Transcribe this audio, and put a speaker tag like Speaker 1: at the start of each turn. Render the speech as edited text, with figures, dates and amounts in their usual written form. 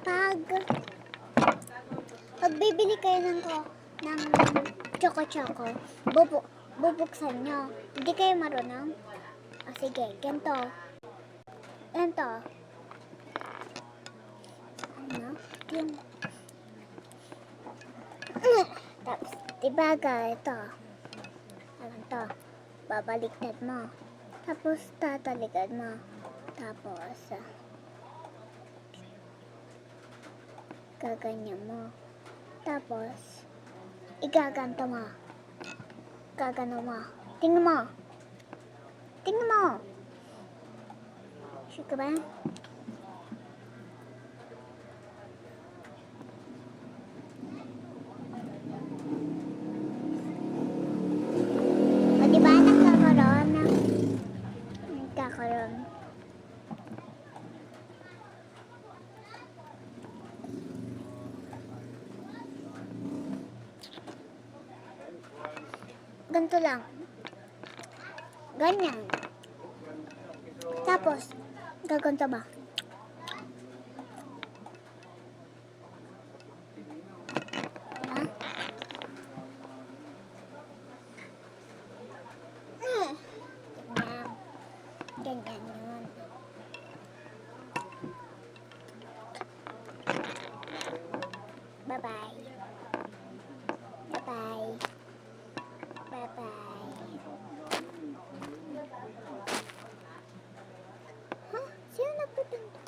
Speaker 1: Tapos, pag bibili kayo ng choco-choco, bubuksan nyo. Hindi kayo marunong? O sige, ganito. Ganito. Ano? Yung... Tapos, diba ito? Ganito. Babaliktad mo. Tapos, tatalikad mo. Tapos, gaganyan mo. Tapos, igaganto mo. Gagano mo. Tingnan mo. Tingnan mo. Sure ka ba? O diba nagkakaroon? Ganito lang. Ganyan. Tapos, gaganto ba? Ha? Ganyan. Ganyan yun. Bye-bye. Bye-bye. Bye-bye. Huh? Sino nagpipinto?